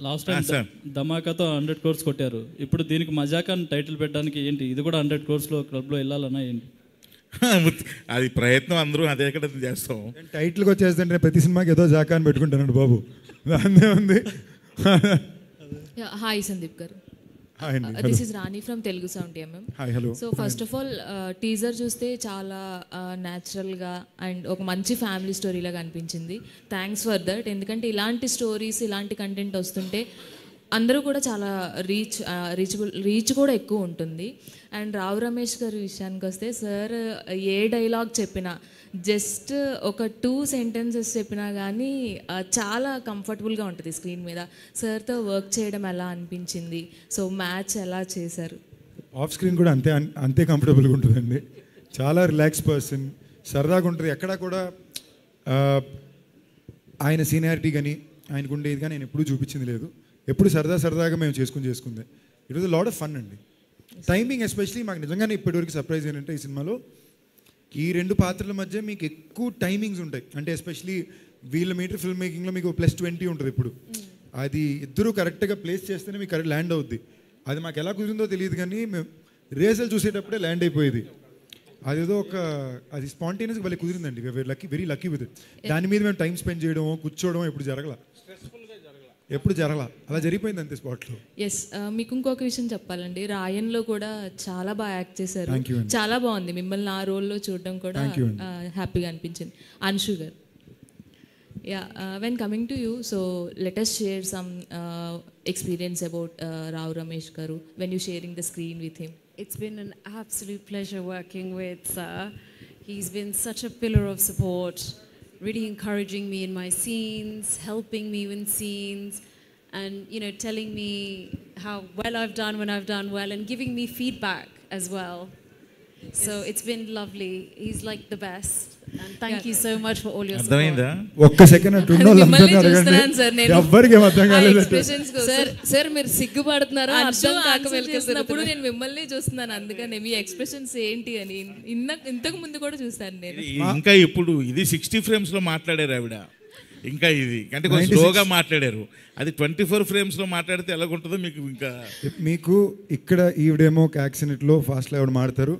లాస్ట్ టైం ధమాకాతో 100 crores కొట్టారు. ఇప్పుడు దీనికి మజాకా అని టైటిల్ పెట్టడానికి ఏంటి? ఇది కూడా 100 crores క్లబ్లో వెళ్ళాలన్నా ఏంటి? అది ప్రయత్నం, అందరూ అదే ఎక్కడ చేస్తాం. టైటిల్కి వచ్చేస్తుంటే ప్రతి సినిమాకి ఏదో జాకా అని పెట్టుకుంటానండి బాబు, దాన్నే ఉంది. హాయ్ సందీప్ గారు, this is Rani from Telugu sound TMM. So first of all teaser చూస్తే చాలా న్యాచురల్గా అండ్ ఒక మంచి ఫ్యామిలీ స్టోరీలాగా అనిపించింది. Thanks for that. ఎందుకంటే ఇలాంటి స్టోరీస్, ఇలాంటి కంటెంట్ వస్తుంటే అందరూ కూడా చాలా రీచ్ కూడా ఎక్కువ ఉంటుంది. అండ్ రావు రమేష్ గారి విషయానికి వస్తే సార్ ఏ డైలాగ్ చెప్పినా, జస్ట్ ఒక 2 sentences చెప్పినా కానీ చాలా కంఫర్టబుల్గా ఉంటుంది స్క్రీన్ మీద. సార్తో వర్క్ చేయడం ఎలా అనిపించింది? సో మ్యాచ్ ఎలా చేశారు? ఆఫ్ స్క్రీన్ కూడా అంతే కంఫర్టబుల్గా ఉంటుందండి. చాలా రిలాక్స్ పర్సన్, సరదాగా ఉంటుంది. ఎక్కడా కూడా ఆయన సీనియారిటీ కానీ ఆయనకు ఉండేది కానీ నేను ఎప్పుడూ చూపించింది లేదు. ఎప్పుడు సరదాగా మేము చేసుకుంది. It was lot of fun అండి. టైమింగ్ ఎస్పెషలీ మాకు నిజంగానే ఇప్పటివరకు సర్ప్రైజ్ ఏంటంటే ఈ సినిమాలో ఈ 2 పాత్రల మధ్య మీకు ఎక్కువ టైమింగ్స్ ఉంటాయి. అంటే ఎస్పెషలీ వీళ్ళ మీటర్ ఫిల్మ్ మేకింగ్లో మీకు +20 ఉంటుంది ఇప్పుడు. అది ఇద్దరు కరెక్ట్గా ప్లేస్ చేస్తేనే మీకు కరెక్ట్ ల్యాండ్ అవుద్ది. అది మాకు ఎలా కుదిరిందో తెలియదు కానీ మేము రేసలు చూసేటప్పుడే ల్యాండ్ అయిపోయేది. అదేదో అది స్పాంటేనియస్గా వాళ్ళకి కుదిరిందండి. Very lucky with it. దాని మీద మేము టైం స్పెండ్ చేయడం కూర్చోవడం ఎప్పుడు జరగల అలా జరిగిపోయింది అంతే స్పాట్లో. ఎస్, మీకు ఇంకొక విషయం చెప్పాలండి, రాయన్లో కూడా చాలా బాగా యాక్ట్ చేశారు. Thank you అండి. చాలా బాగుంది మిమ్మల్ని ఆ రోల్లో చూడడం కూడా హ్యాపీగా అనిపించింది. అన్షు గారు, when coming to you, so let us share some experience about Rao Ramesh garu when you sharing the screen with him. It's been an absolute pleasure working with Sir. He's been such a pillar of support, really encouraging me in my scenes, helping me in scenes, and telling me how well I've done when I've done well, and giving me feedback as well. So it's been lovely. He's like the best, and thank you so much for all your support. ఒక్క second sir మీరు సిగ్గుపడుతున్నారా అర్థం కాక వెళ్తున్నప్పుడు నేను మిమ్మల్ని చూస్తున్నాను, అందుకనే మీ expressions ఏంటి అని ఇంతకు ముందు కూడా చూసాను నేను. ఇంకా ఇప్పుడు ఇది 60 ఫ్రేమ్స్లో మాట్లాడారు ఆవిడ, ఇంకా ఇది అంటే కొంచెం స్లోగా మాట్లాడారు. అది 24 ఫ్రేమ్స్లో మాట్లాడితే ఎలాగుంటుందో మీకు ఇక్కడ ఈవిడేమో యాక్సిడెంట్లో ఫాస్ట్లో ఎవడు మాడతారు,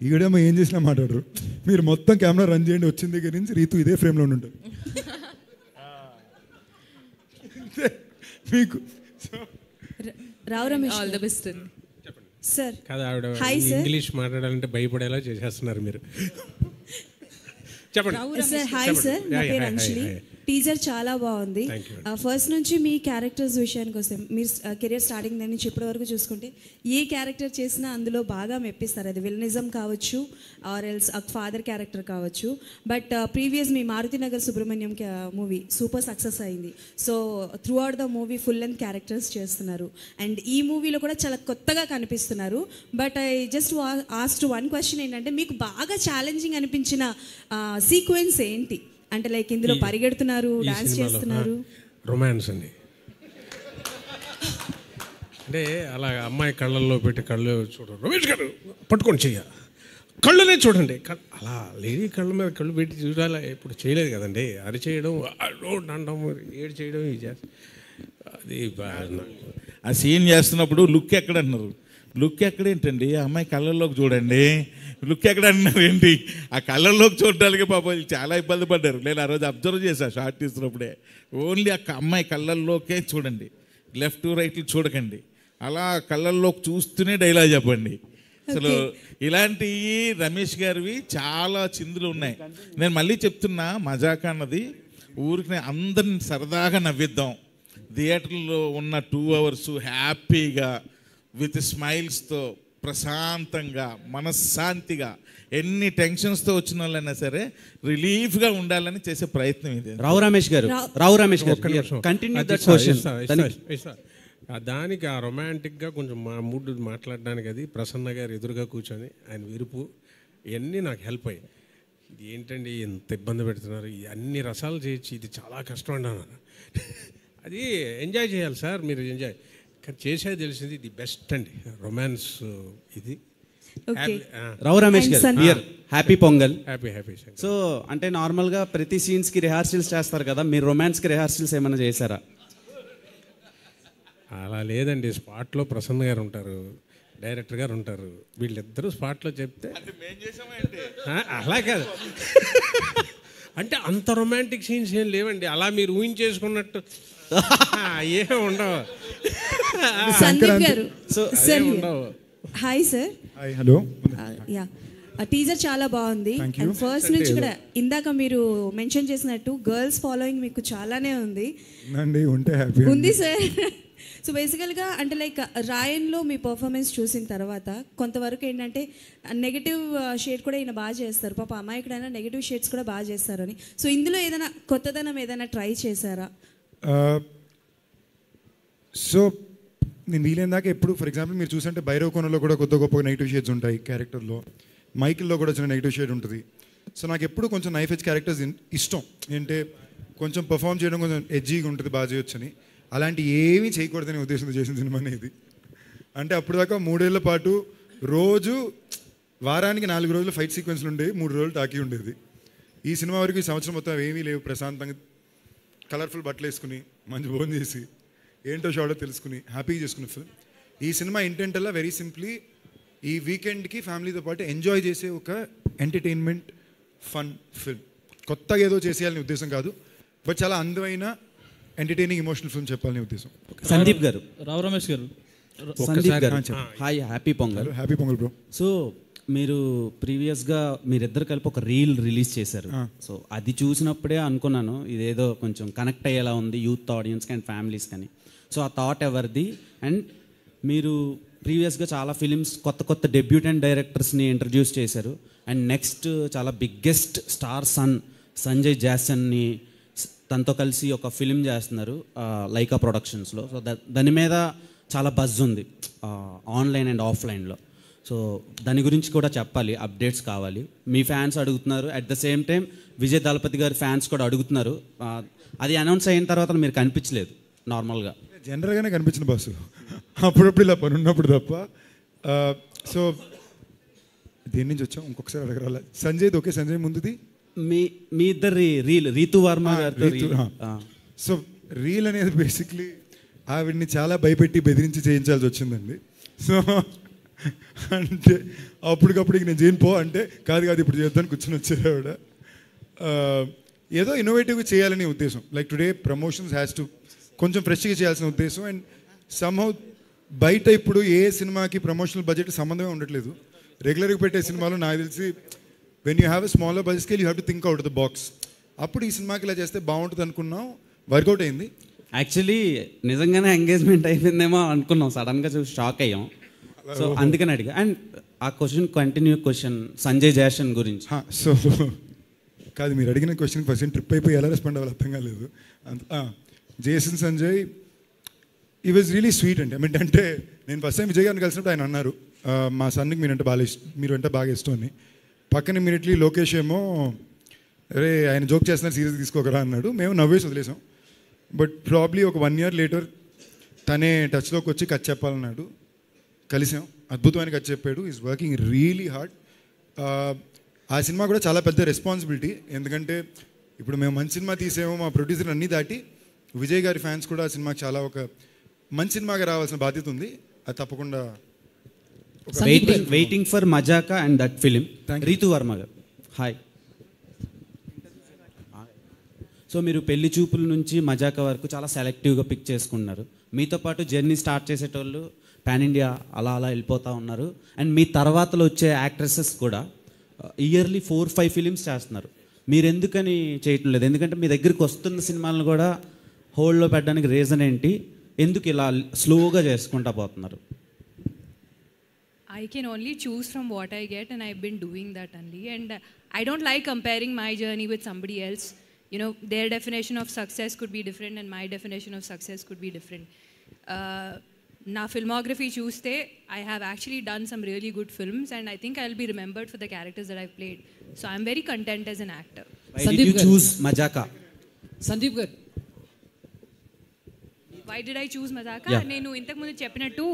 ఈవిడేమో ఏం చేసినా మాట్లాడరు. మీరు మొత్తం కెమెరా రన్ చేయండి, వచ్చిన దగ్గర నుంచి రీతు ఇదే ఫ్రేమ్లో ఉంటారు మీకు. Rao Ramesh all the best అండి. సార్ కదా ఆవిడ ఇంగ్లీష్ మాట్లాడాలంటే భయపడేలా చేసేస్తున్నారు మీరు. చెప్పండి సార్. హాయ్ సార్, నా పేరు అంజలి. టీజర్ చాలా బాగుంది. ఫస్ట్ నుంచి మీ క్యారెక్టర్స్ విషయానికి వస్తే మీరు కెరియర్ స్టార్టింగ్ దగ్గర నుంచి ఇప్పటి వరకు చూసుకుంటే ఏ క్యారెక్టర్ చేసినా అందులో బాగా మెప్పిస్తారు. అది విలనిజం కావచ్చు ఆర్ ఎల్స్ ఫాదర్ క్యారెక్టర్ కావచ్చు. బట్ ప్రీవియస్ మీ Maruthinagar Subramanyam movie super success అయింది. So throughout the movie full length characters చేస్తున్నారు అండ్ ఈ మూవీలో కూడా చాలా కొత్తగా కనిపిస్తున్నారు. But I just asked one question ఏంటంటే మీకు బాగా ఛాలెంజింగ్ అనిపించిన సీక్వెన్స్ ఏంటి? అంటే లైక్ ఇందులో పరిగెడుతున్నారు, డాన్స్ చేస్తున్నారు, రొమాన్స్ అండి. అంటే అలా అమ్మాయి కళ్ళల్లో పెట్టి కళ్ళు చూడండి, రమేష్ గారు పట్టుకొని చెయ్య, కళ్ళనే చూడండి, అలా లేడీ కళ్ళ మీద కళ్ళు పెట్టి చూడాలి. ఇప్పుడు చేయలేదు కదండి, అరి చేయడం, అండం, ఏడు చేయడం, అది ఆ సీన్ చేస్తున్నప్పుడు లుక్ ఎక్కడ అన్నారు, లుక్ ఎక్కడేంటండి, ఆ అమ్మాయి కళ్ళల్లోకి చూడండి, లుక్ ఎక్కడ అన్నారు ఏంటి, ఆ కళ్ళల్లోకి చూడడానికి పాపం చాలా ఇబ్బంది పడ్డారు. నేను ఆ రోజు అబ్జర్వ్ చేశాను షార్ట్ తీస్తున్నప్పుడే. ఓన్లీ ఆ అమ్మాయి కళ్ళల్లోకే చూడండి, లెఫ్ట్ రైట్లు చూడకండి, అలా కళ్ళల్లోకి చూస్తూనే డైలాగ్ చెప్పండి. అసలు ఇలాంటివి రమేష్ గారివి చాలా చిందులు ఉన్నాయి. నేను మళ్ళీ చెప్తున్నా, మజాక్ అన్నది ఊరికి అందరిని సరదాగా నవ్విద్దాం. థియేటర్లో ఉన్న 2 hours హ్యాపీగా విత్ స్మైల్స్తో ప్రశాంతంగా మనశ్శాంతిగా ఎన్ని టెన్షన్స్తో వచ్చిన వాళ్ళైనా సరే రిలీఫ్గా ఉండాలని చేసే ప్రయత్నం ఇది. రావు రమేష్ గారు దానికి ఆ రొమాంటిక్గా కొంచెం మా మూడ్ మాట్లాడడానికి అది ప్రసన్న గారు ఎదురుగా కూర్చొని ఆయన విరుపు ఇవన్నీ నాకు హెల్ప్ అయ్యాయి. ఇది ఏంటండి ఎంత ఇబ్బంది పెడుతున్నారు, అన్ని రసాలు చేయొచ్చు, ఇది చాలా కష్టం అన్నాను. అది ఎంజాయ్ చేయాలి సార్, మీరు ఎంజాయ్ చేసేది తెలిసింది. ఇది బెస్ట్ అండి రొమాన్స్ ఇది. రావు రమేష్ గారు హ్యాపీ పొంగల్. హ్యాపీ. సో అంటే నార్మల్గా ప్రతి సీన్స్కి రిహార్సల్స్ చేస్తారు కదా, మీరు రొమాన్స్కి రిహార్సల్స్ ఏమైనా చేశారా? అలా లేదండి, స్పాట్లో ప్రసన్న గారు ఉంటారు, డైరెక్టర్ గారు ఉంటారు, వీళ్ళిద్దరూ స్పాట్లో చెప్తే అలా కాదు. అంటే అంత రొమాంటిక్ సీన్స్ ఏం లేవండి, అలా మీరు ఊహించేసుకున్నట్టు ఏం ఉండవు. సందీప్ గారు, hi sir. Hello. Yeah, teaser చాలా బాగుంది అండ్ ఫస్ట్ నుంచి కూడా ఇందాక మీరు మెన్షన్ చేసినట్టు గర్ల్స్ ఫాలోయింగ్ మీకు చాలానే ఉంది సార్. సో బేసికల్గా అంటే లైక్ రాయన్లో మీ పర్ఫార్మెన్స్ చూసిన తర్వాత కొంతవరకు ఏంటంటే నెగిటివ్ షేడ్ కూడా ఈయన బాగా చేస్తారు, పాప అమాయకుడైనా నెగిటివ్ షేడ్స్ కూడా బాగా చేస్తారని. సో ఇందులో ఏదైనా కొత్తదనం ఏదైనా ట్రై చేశారా? సో నేను వీలైన దాకా ఎప్పుడు ఫర్ ఎగ్జాంపుల్ మీరు చూసంటే భైరవ కోణంలో కూడా కొత్త గొప్ప నెగిటివ్ షేడ్స్ ఉంటాయి క్యారెక్టర్లో, మైకిల్లో కూడా చిన్న నెగిటివ్ షేడ్ ఉంటుంది. సో నాకు ఎప్పుడు కొంచెం నైఫ్ ఎడ్జ్ క్యారెక్టర్స్ ఇష్టం, ఏంటంటే కొంచెం పర్ఫామ్ చేయడం కొంచెం ఎడ్జీగా ఉంటుంది, బాగా చేయొచ్చని. అలాంటి ఏమీ చేయకూడదని ఉద్దేశంతో చేసిన సినిమా ఇది. అంటే అప్పుడు దాకా 3 ఏళ్ల పాటు రోజు వారానికి 4 రోజులు ఫైట్ సీక్వెన్స్లు ఉండేవి, 3 రోజులు టాకీ ఉండేది. ఈ సినిమా వరకు ఈ సంవత్సరం మొత్తం ఏమీ లేవు, ప్రశాంతంగా కలర్ఫుల్ బట్టలు వేసుకుని మంచి భోజనం చేసి ఏంటో షాడో తెలుసుకుని హ్యాపీగా చేసుకునే ఫిల్మ్. ఈ సినిమా ఇంటెంట్ అలా వెరీ సింప్లీ ఈ వీకెండ్కి ఫ్యామిలీతో పాటు ఎంజాయ్ చేసే ఒక ఎంటర్టైన్మెంట్ ఫన్ ఫిల్మ్. కొత్తగా ఏదో చేసేయాలనే ఉద్దేశం కాదు, బట్ చాలా అందమైన ఎంటర్టైనింగ్ ఎమోషనల్ ఫిల్మ్ చెప్పాలనే ఉద్దేశం. సందీప్ గారు, రావు రమేష్ గారు, సందీప్ గారు hi, happy pongal. Happy pongal bro. So మీరు ప్రీవియస్గా మీరిద్దరు కలిపి ఒక రీల్ రిలీజ్ చేశారు. సో అది చూసినప్పుడే అనుకున్నాను ఇదేదో కొంచెం కనెక్ట్ అయ్యేలా ఉంది యూత్ ఆడియన్స్కి అండ్ ఫ్యామిలీస్ కానీ. సో ఆ థాట్ ఎవరిది? అండ్ మీరు ప్రీవియస్గా చాలా ఫిలిమ్స్ కొత్త డెబ్యూటెంట్ డైరెక్టర్స్ని ఇంట్రడ్యూస్ చేశారు. అండ్ నెక్స్ట్ చాలా బిగ్గెస్ట్ స్టార్ సంజయ్ జాసన్ని తనతో కలిసి ఒక ఫిలిం చేస్తున్నారు లైకా ప్రొడక్షన్స్లో. సో దాని మీద చాలా బజ్ ఉంది ఆన్లైన్ అండ్ ఆఫ్లైన్లో. సో దాని గురించి కూడా చెప్పాలి, అప్డేట్స్ కావాలి. మీ ఫ్యాన్స్ అడుగుతున్నారు, at the same time Vijay Thalapathy గారి ఫ్యాన్స్ కూడా అడుగుతున్నారు. అది అనౌన్స్ అయిన తర్వాత మీరు కనిపించలేదు నార్మల్గా. జనరల్గానే కనిపించిన బాసు, అప్పుడప్పుడు ఇలా పని ఉన్నప్పుడు తప్ప. సో దేని నుంచి వచ్చాం ఇంకొకసారి అడగరాల. సంజయ్ ఓకే, సంజయ్ ముందుది మీ ఇద్దరి రీల్ రీతు వర్మ గారితో. సో రీల్ అనేది బేసిక్లీ ఆవిడ్ని చాలా భయపెట్టి బెదిరించి చేయించాల్సి వచ్చిందండి. సో అంటే అప్పటికప్పుడు నేను చేయను పో అంటే కాదు ఇప్పుడు చేద్దాన్ని కూర్చొని వచ్చేది ఆవిడ. ఏదో ఇన్నోవేటివ్గా చేయాలనే ఉద్దేశం. Like today promotions has to కొంచెం ఫ్రెష్గా చేయాల్సిన ఉద్దేశం. అండ్ సమ్హౌ బయట ఇప్పుడు ఏ సినిమాకి ప్రమోషనల్ బడ్జెట్ సంబంధమే ఉండట్లేదు. రెగ్యులర్గా పెట్టే సినిమాలో నాకు తెలిసి when you have a smaller budget scale you have to think out the box. అప్పుడు ఈ సినిమాకి ఇలా చేస్తే బాగుంటుంది అనుకున్నాం, వర్కౌట్ అయింది. యాక్చువల్లీ నిజంగానే ఎంగేజ్మెంట్ అయిపోయిందేమో అనుకున్నాం, సడన్గా చూసి షాక్ అయ్యాం. సో అందుకని అడిగా. అండ్ ఆ క్వశ్చన్ సంజయ్ జాసన్ గురించి. సో కాదు, మీరు అడిగిన క్వశ్చన్ ఫస్ట్ ట్రిప్ అయిపోయి ఎలా రెస్పాండ్ అవ్వాలి అర్థం కాలేదు. జేసన్ సంజయ్ ఈ వాజ్ రియలీ స్వీట్ అండి. అంటే నేను ఫస్ట్ టైం విజయ్ గారిని కలిసినప్పుడు ఆయన అన్నారు మా సన్నికి మీరు అంటే బాగా ఇష్టం అని. పక్కన ఇమీడియట్లీ లోకేష్ ఏమో అరే ఆయన జోక్ చేస్తున్నారు సీరియస్ తీసుకోకరా అన్నాడు. మేము నవ్వేసి వదిలేసాం. బట్ ప్రాబ్లీ ఒక 1 year లేటర్ తనే టచ్లోకి వచ్చి కథ చెప్పాలన్నాడు. కలిసాం, అద్భుతమైన కథ చెప్పాడు. Is working really hard. ఆ సినిమా కూడా చాలా పెద్ద రెస్పాన్సిబిలిటీ. ఎందుకంటే ఇప్పుడు మేము మంచి సినిమా తీసేమో మా ప్రొడ్యూసర్ అన్నీ దాటి విజయ్ గారి ఫ్యాన్స్ కూడా ఆ సినిమాకి చాలా ఒక మంచి సినిమాగా రావాల్సిన బాధ్యత ఉంది. అది తప్పకుండా waiting for Mazaka and that film. Ritu Varma garu hi. So మీరు పెళ్లి చూపుల నుంచి మజాకా వరకు చాలా సెలెక్టివ్గా పిక్ చేసుకున్నారు. మీతో పాటు జర్నీ స్టార్ట్ చేసేటోళ్ళు పాన్ ఇండియా అలా వెళ్ళిపోతూ ఉన్నారు. అండ్ మీ తర్వాతలో వచ్చే యాక్ట్రెసెస్ కూడా ఇయర్లీ 4-5 ఫిలిమ్స్ చేస్తున్నారు. మీరు ఎందుకని చేయటం లేదు? ఎందుకంటే మీ దగ్గరికి వస్తున్న సినిమాలను కూడా హోల్డ్లో పెట్టడానికి రీజన్ ఏంటి? ఎందుకు ఇలా స్లోగా చేసుకుంటా పోతున్నారు? I can only choose from what I get, and I've been doing that only. And I don't like comparing my journey with somebody else. You know, their definition of success could be different, and my definition of success could be different. Na filmography chuste, I have actually done some really good films, and I think I'll be remembered for the characters that I've played. So I'm very content as an actor. Why did you choose Majaka? Sandeep garu, Why did I choose Mazaka? Yeah. Nenu intaku mundu cheppinattu,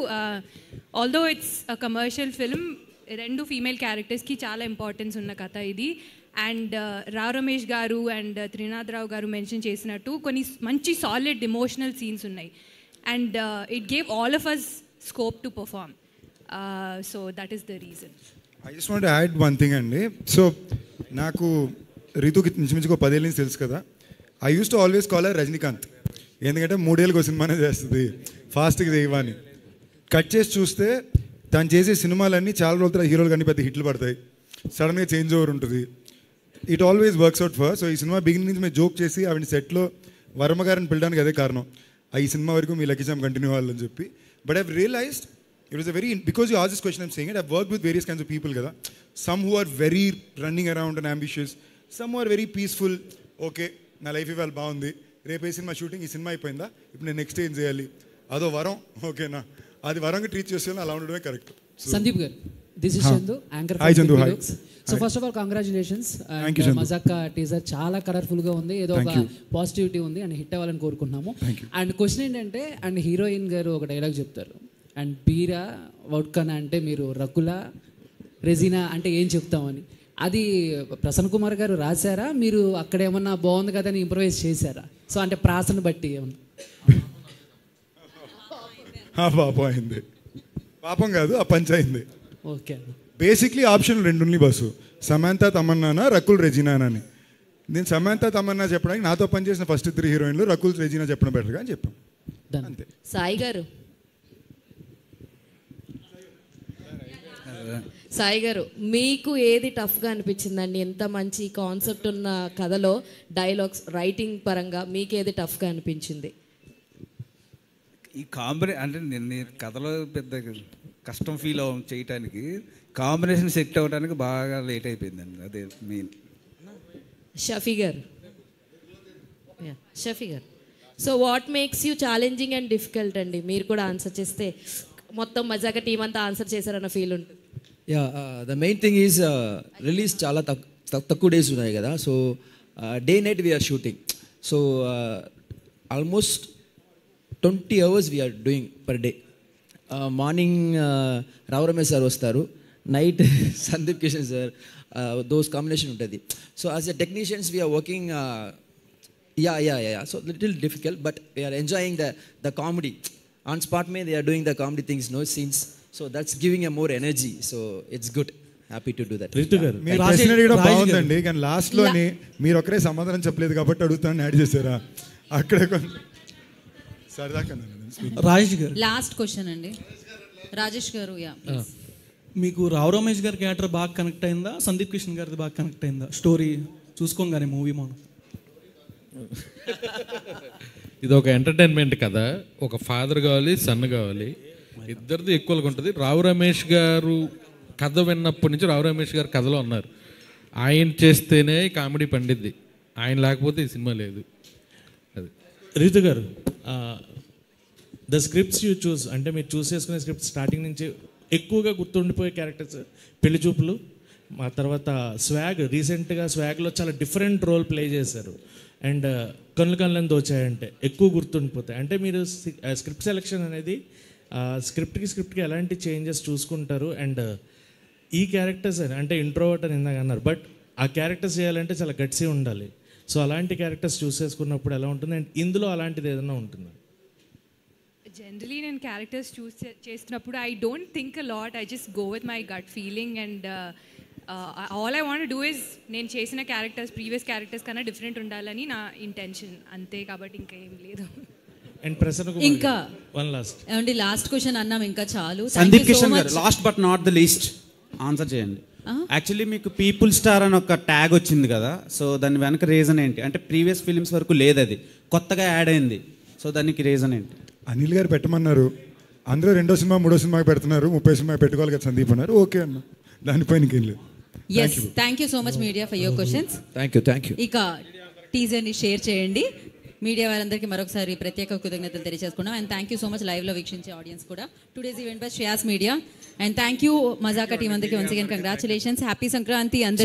although it's a commercial film, rendu female characters ki chaala importance unna katha idi. And Rao Ramesh garu and Trinad Rao garu mention chesinattu konni manchi solid emotional scenes unnai. And it gave all of us scope to perform. So that is the reason. I just want to add one thing అండి. So నాకు రీతుకి ఇంచుమించుకో 10 ఏళ్ళ నుంచి తెలుసు కదా. I use to always call her Rajinikanth. ఎందుకంటే 3 ఏళ్ళకి ఒక సినిమానే చేస్తుంది, ఫాస్ట్గా చేయమని. కట్ చేసి చూస్తే తను చేసే సినిమాలన్నీ చాలా రోజుల తర్వాత హీరోలు కానీ పెద్ద హిట్లు పడతాయి, సడన్గా చేంజ్ ఓవర్ ఉంటుంది. It always works out for. So ఈ సినిమా బిగినింగ్ నుంచి మేము జోక్ చేసి ఆవిడ సెట్లో వర్మ గారిని పిలడానికి అదే కారణం. ఈ సినిమా వరకు మీ లక్కీ చామ్ కంటిన్యూ అవ్వాలని చెప్పి. But I've realised it was a very, because you ask this question I'm saying it, I've work with various kinds of people కదా. Some who are very running around and ambitious, some who are very peaceful. Okay నా life ఇవాళ బాగుంది, రేపు ఏ cinema shooting, ఈ cinema అయిపోయిందా, ఇప్పుడు నేను నెక్స్ట్ ఏం చేయాలి, అదో వరం, ఓకేనా, అది వరంగా ట్రీట్ చేసేయాలి, అలా ఉండడమే correct. Sandeep garu, this is Chandu, anchor Hi Chandu, hi. So first of all, congratulations. Thank you, Chandu. Mazaka teaser చాలా కలర్ఫుల్ గా ఉంది, ఏదో ఒక పాజిటివిటీ ఉంది అండ్ హిట్ అవ్వాలని కోరుకుంటున్నాము. అండ్ క్వశ్చన్ ఏంటంటే, అండ్ హీరోయిన్ గారు ఒక డైలాగ్ చెప్తారు, అండ్ బీరా వడ్కన అంటే మీరు రకుల రెజీనా అంటే ఏం చెప్తామని. అది ప్రసన్న కుమార్ గారు రాశారా, మీరు అక్కడ ఏమన్నా బాగుంది కదా అని ఇంప్రవైజ్ చేశారా? సో అంటే ప్రాసను బట్టి ఏమన్నా పాపం అయింది, పాపం కాదు ఆ పంచ్ అయింది. ఓకే. బేసిక్లీ ఆప్షన్ 2 ఉన్నాయి బస్సు, సమంత తమన్నానా, రకుల్ రెజీనానా అని. నేను సమంత తమన్నా చెప్పడానికి నాతో పనిచేసిన ఫస్ట్ 3 హీరోయిన్లు రకుల్ రెజీనా చెప్పడం బెటర్గా అని చెప్పాం. అంతే. సాయి గారు మీకు ఏది టఫ్గా అనిపించిందండి? ఎంత మంచి కాన్సెప్ట్ ఉన్న కథలో డైలాగ్స్ రైటింగ్ పరంగా మీకు ఏది టఫ్గా అనిపించింది? ఈ అంటే నేను కథలో పెద్ద కష్టం ఫీల్ చేయటానికి కాంబినేషన్ సెట్ అవ్వడానికి బాగా లేట్ అయిపోయిందండి, అదే మెయిన్. షఫీ గారు so what makes you challenging and difficult అండి? మీరు కూడా ఆన్సర్ చేస్తే మొత్తం మజాగా టీం అంతా ఆన్సర్ చేశారన్న ఫీల్ ఉంటుంది. The main thing is release చాలా తక్కువ డేస్ ఉన్నాయి కదా, so day night we are shooting. So almost 20 hours we are doing per day. Morning Rao Ramesh sir వస్తారు, night Sandeep Kishan sir, those combination ఉంటుంది. So as a technicians we are working so little difficult, but we are enjoying the comedy on spot. They are doing the comedy things, no scenes, so that's giving a more energy, so it's good. Happy to do that. Ritu గారు మీరు ప్రశ్న అడగడం బాగుందండి, కానీ లాస్ట్లోని మీరు ఒకరే సమాధానం చెప్పలేదు కాబట్టి అడుగుతాను యాడ్ చేశారా అక్కడే సరదాగా. రాజేష్ గారు లాస్ట్ క్వశ్చన్ అండి. రాజేష్ గారు మీకు రావు రమేష్ గారి క్యారెక్టర్ బాగా కనెక్ట్ అయిందా, సందీప్ కిషన్ గారిది బాగా కనెక్ట్ అయిందా? స్టోరీ చూసుకోగానే మూవీ మనం ఇది ఒక ఎంటర్టైన్మెంట్ కదా, ఒక ఫాదర్ కావాలి, సన్ కావాలి, ఇద్దరిది ఈక్వల్గా ఉంటుంది. రావు రమేష్ గారు కథ విన్నప్పటి నుంచి రావు రమేష్ గారు కథలో ఉన్నారు. ఆయన చేస్తేనే కామెడీ పండిద్ది, ఆయన లేకపోతే ఈ సినిమా లేదు. అది రీతు గారు, ద స్క్రిప్ట్స్ యూ చూస్, అంటే మీరు చూస్ చేసుకునే స్క్రిప్ట్ స్టార్టింగ్ నుంచి ఎక్కువగా గుర్తుండిపోయే క్యారెక్టర్స్ పెళ్లి చూపులు, ఆ తర్వాత స్వాగ్, రీసెంట్గా స్వాగ్లో చాలా డిఫరెంట్ రోల్ ప్లే చేశారు. అండ్ కళ్ళు కళ్ళని దోచాయంటే ఎక్కువ గుర్తుండిపోతాయి. అంటే మీరు స్క్రిప్ట్ సెలెక్షన్ అనేది స్క్రిప్ట్కి ఎలాంటి చేంజెస్ చూసుకుంటారు? అండ్ ఈ క్యారెక్టర్స్ అంటే ఇంట్రోవర్ట్ అని ఇందాక అన్నారు, బట్ ఆ క్యారెక్టర్స్ చేయాలంటే చాలా గట్సీ ఉండాలి. సో అలాంటి క్యారెక్టర్స్ చూస్ చేసుకున్నప్పుడు ఎలా ఉంటుంది, అండ్ ఇందులో అలాంటిది ఏదైనా ఉంటుందా? జనరలీ నేను క్యారెక్టర్స్ చూస్ చేస్తున్నప్పుడు I don't think a lot, I just go with my gut feeling. And all I want do is నేను చేసిన క్యారెక్టర్స్ ప్రీవియస్ క్యారెక్టర్స్ కన్నా డిఫరెంట్ ఉండాలని నా ఇంటెన్షన్, అంతే. కాబట్టి ఇంకా ఏం లేదు. ఇంకా ఏమండి లాస్ట్ క్వశ్చన్ అన్నాం, ఇంకా చాలు. సందీప్ కిషన్ గారు, last but not the least answer చేయండి. యాక్చువల్లీ మీకు పీపుల్ స్టార్ అని ఒక ట్యాగ్ వచ్చింది కదా, సో దాని వెనక రీజన్ ఏంటి? అంటే ప్రీవియస్ ఫిలిమ్స్ వరకు లేదు, అది కొత్తగా యాడ్ అయింది, సో దానికి రీజన్ ఏంటి? అనిల్ గారు పెట్టమన్నారు, అందరూ 2వ సినిమా 3వ సినిమాకి పెడుతున్నారు, 30వ సినిమా పెట్టుకోవాలి కదా సందీప్ అన్నారు, ఓకే అన్న, దానిపైన ఇంకేం లేదు. Yes, thank you so much media for your questions. Thank you. ఇక టీజర్ని షేర్ చేయండి. మీడియా వారందరికీ మరొకసారి ప్రత్యేక కృతజ్ఞతలు తెలియజేసుకున్నాం. And thank you so much లైవ్లో వీక్షించే ఆడియన్స్ కూడా. Today's event by Shreyas media. And thank you Mazaka team అందరికీ once again congratulations. Happy Sankranti అందరికీ.